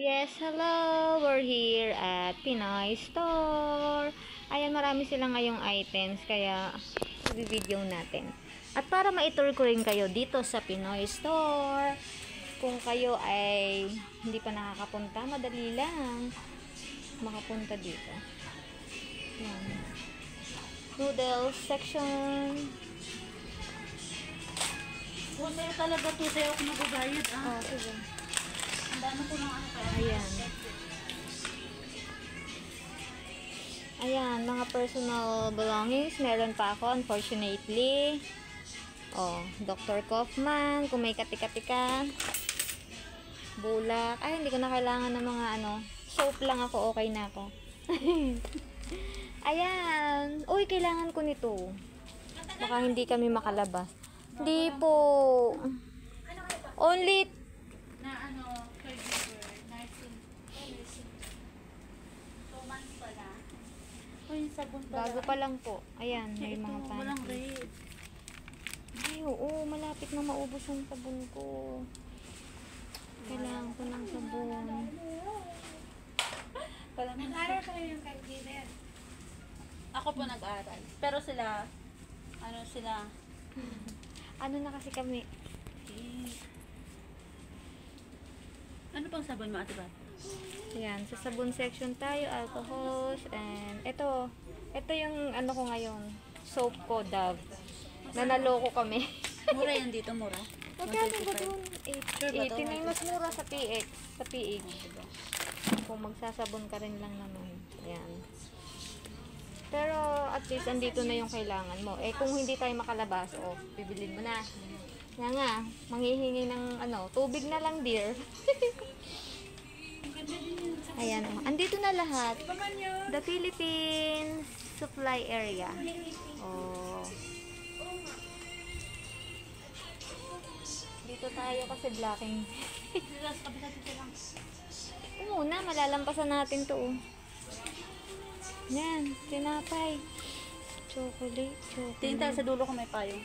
Yes, hello! We're here at Pinoy Store. Ayan, marami silang ngayong items, kaya i-video natin. At para ma-tour ko rin kayo dito sa Pinoy Store, kung kayo ay hindi pa nakakapunta, madali lang makapunta dito. Ayan. Noodles section. Wala talaga to sa'yo ako nagagayad Oh, sige. Ang dami ko ng ano kaya. Ayan. Ayan, mga personal belongings. Meron pa ako, unfortunately. Oh, Dr. Kaufman. Kung may kati-kati ka. Bulak. Ay, hindi ko na kailangan ng mga soap lang ako. Okay na ako. Ayan. Uy, kailangan ko nito. Baka hindi kami makalabas. Hindi po. Only Na caregiver, nursing. 2 months pala. O yung sabon pala. bago pa lang po. Ayan, may Ito, mga walang panty. red. Ay, oo, malapit na maubos ang sabon ko. Kailangan ko ng sabon. Nag-aral kayo yung caregiver? Ako po nag-aral. Pero sila, Ano na kasi kami? ano pang sabon mo, Ate Bat? Ayan, sa sabon section tayo, alcohols, and ito yung ko ngayon, soap ko, Dove. Nanaloko kami. Mura yan dito, mura. Magkano ba dun? Sure ba to? 89, mas mura sa PX, sa PH. Kung magsasabon ka rin lang naman. Ayan. Pero at least andito na yung kailangan mo. Eh kung hindi tayo makalabas, bibilin mo na. Nga, manghihingi ng tubig na lang, dear. Ayan, andito na lahat. The Philippines Supply Area. Oh. Dito tayo kasi blocking. Muna, malalampasan natin to. Yan, tinapay. Chocolate. Tingin tayo sa dulo kung may payong.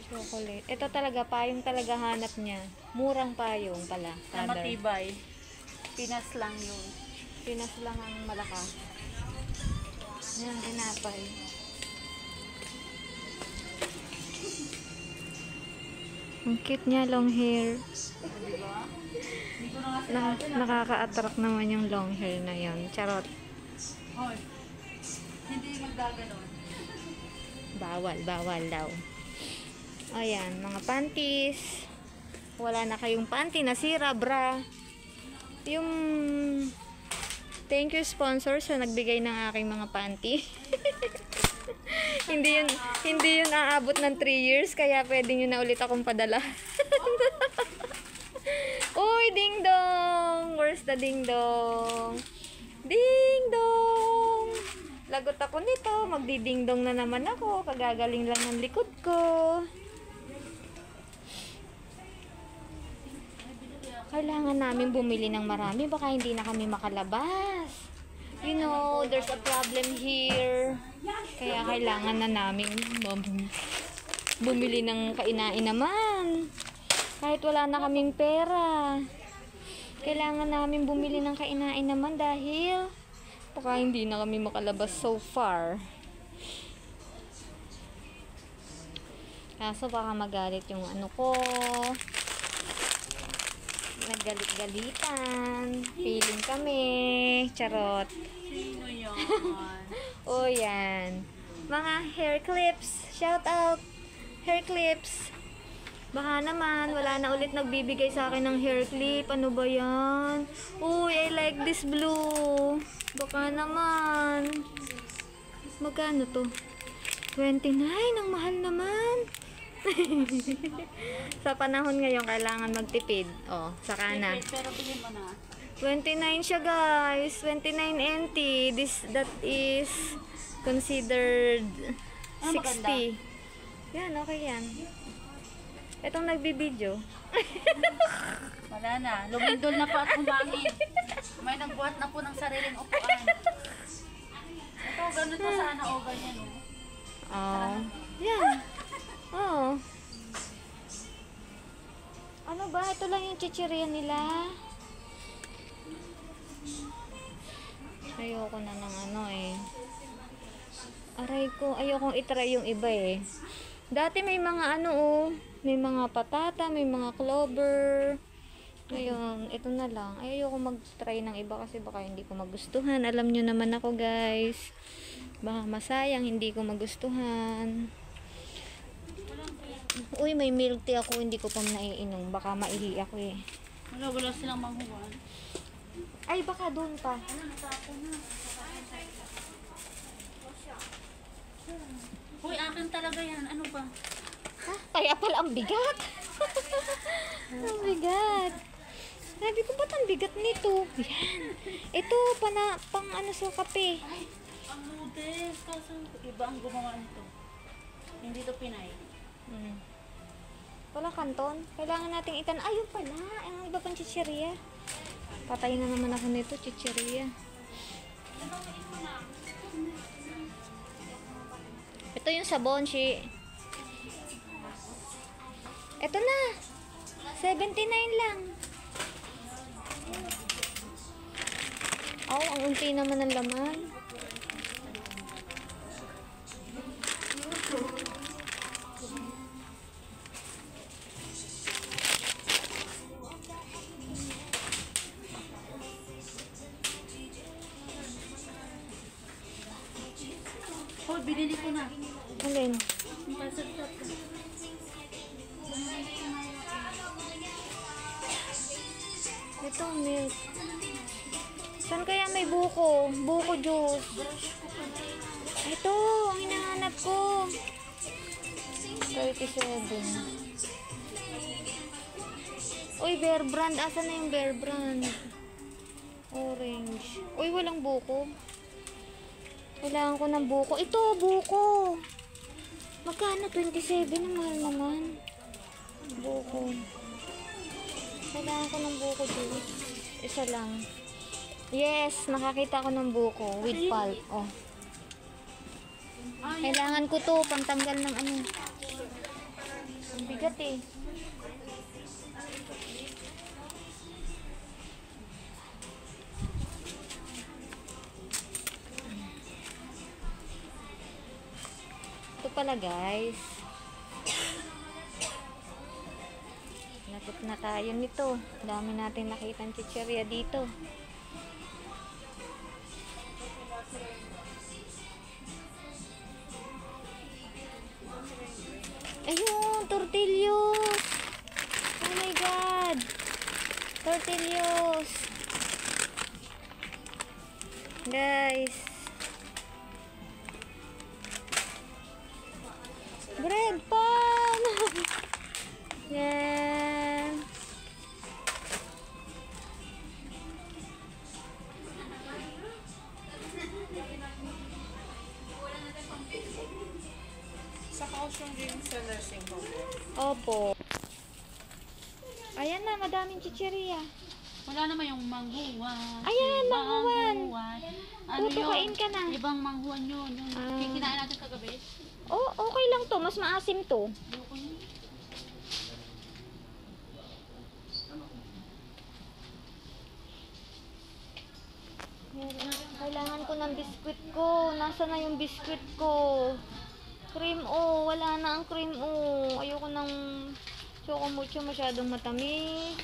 Chocolate. Ito talaga, payong talaga hanap niya. Murang payong pala. Na matibay. Pinas lang yun. Pinas lang ang malakas. Yan, tinapay. Ang cute niya, long hair. Diba? Hindi ko na nga Nakaka-attract naman yung long hair na yon. Charot. Hoy. Hindi magdaganon. Bawal daw. Ayan, mga panties. Wala na kayong panty, nasira, bra. Yung thank you sponsor sa nagbigay ng aking mga panty. hindi yun aabot ng 3 years, kaya pwede nyo na ulit akong padala. Uy, ding dong! Where's the ding dong? Ding dong! Lagot ako nito. Magdiding dong na naman ako. Kagagaling lang ng likod ko. Kailangan namin bumili ng marami. Baka hindi na kami makalabas. You know, there's a problem here. Kaya kailangan na namin bumili ng kainain naman. Kahit wala na kaming pera. Kailangan namin bumili ng kainain naman dahil baka hindi na kami makalabas so far. Kaso baka magalit yung ko. Naggalit-galitan. Feeling kami. Charot. Sino yun? O yan. Mga hair clips. Shout out. Hair clips. Baka naman, wala na ulit nagbibigay sa akin ng hair clip. Ano ba yan? Uy, I like this blue. Baka naman. Magkano to? 29. Ang mahal naman. Sa panahon ngayon, kailangan magtipid. Saka na. Pero bilhin mo na. 29 siya, guys. 29 NT. That is considered 60. maganda? Yan, okay yan. Itong nagbibideo. Wala na. Lumindol na po at humangin. May nagbuhat na po ng sariling upuan. Ito, ganito sana o ganyan. Yan. Ano ba? Ito lang yung chichirya nila. Ayoko na ng ano eh. Aray ko, ayokong itry yung iba eh. Dati may mga ano oh, may mga patata, may mga clover. Ngayon, ito na lang. Ay, ayoko mag-try ng iba kasi baka hindi ko magustuhan. Alam nyo naman ako guys. Baka masayang, hindi ko magustuhan. Uy, may milk tea ako, hindi ko pa naiinom. Baka maihi ako eh. Wala silang manghuwan. Ay, baka doon pa. Uy, akin talaga yan. Ano ba? Ha? Kaya pala ang bigat. Ang bigat. Sabi ko, ba't ang bigat nito? Yan. Ito, pang ano sa kape. Ay, ang noodles. Kaso, iba ang gumawa nito. Hindi to Pinay. Wala kanton. Kailangan nating ayun pala. Ang iba pang chicheria. Patay na naman ako nito, chicheria. Ito yung sabon, Shi. Ito na. 79 lang. Oh, ang unti naman ng laman. Hoy, binili ko na. Alin? Yung kasagtap ko. Ito, milk. Saan kaya may buko? Buko juice. Ito, ang hinahanap ko. 37. Uy, Bear Brand. Asan na yung Bear Brand? Orange. Uy, walang buko. Kailangan ko ng buko. Ito, buko. Magkano? 27. Ang mahal naman. Buko. Kailangan ko ng buko juice. Isa lang. Yes, nakakita ko ng buko with pulp. Oh. Kailangan ko to pantanggal ng ano. Ang bigat eh. Ito pala guys. Nagot na tayo nito. Dami natin nakitang chicheria dito. Ayun, tortillos. Oh my God. Tortillos. Guys. Bread pan. Yan. Sa caution din sa nursing home. Opo. Ayan na, madaming chicheria. Wala naman yung manghuwan. Ayan, manghuwan. Ano Tutukain yun? ka na. Ibang manghuwan yun. Yung kinain natin kagabi. Oh, okay lang to. Mas maasim to. Ayoko yun. Kailangan ko ng biskwit ko. Nasaan na yung biskwit ko? Cream o. Wala na ang cream o. Ayoko ng choco mucho. Masyadong matamis.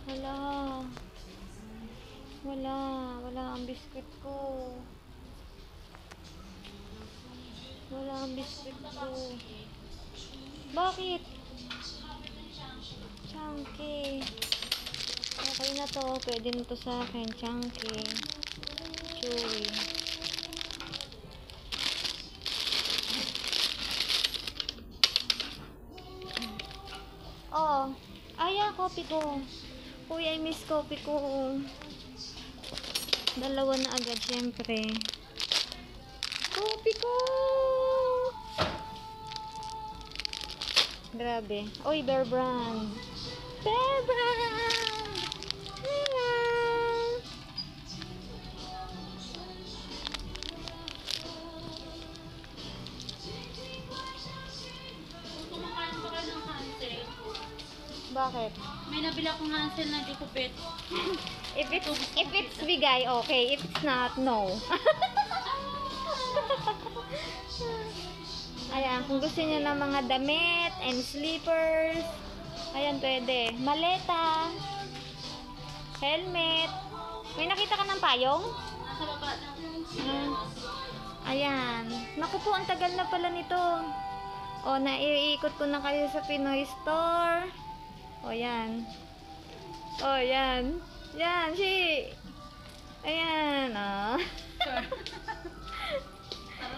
Wala. Wala. Wala ang biskwit ko. Wala ang biskwit ko. Bakit? Chunky. Okay na to. Pwede na to sa akin. Chunky. Chewy. Oh. Ay, coffee ko. Uy, I miss coffee ko. Dalawa na agad, syempre. Coffee ko! Grabe. Uy, Bear Brand. Bear Brand! Hello! Kung kumakain ba kayo ng handshake, Bakit? May nabila kong Hansel na di kupit. If it's bigay, okay. If it's not, no. Ayan, kung gusto niyo ng mga damit and slippers, ayan, pwede. Maleta, helmet. May nakita ka ng payong? Nasa baba na. Ayan. Naku po, ang tagal na pala nito. O, naiikot ko na kayo sa Pinoy Store. O, yan. O, yan. Yan, si. Ayan, o.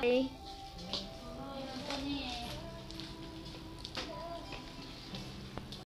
Okay.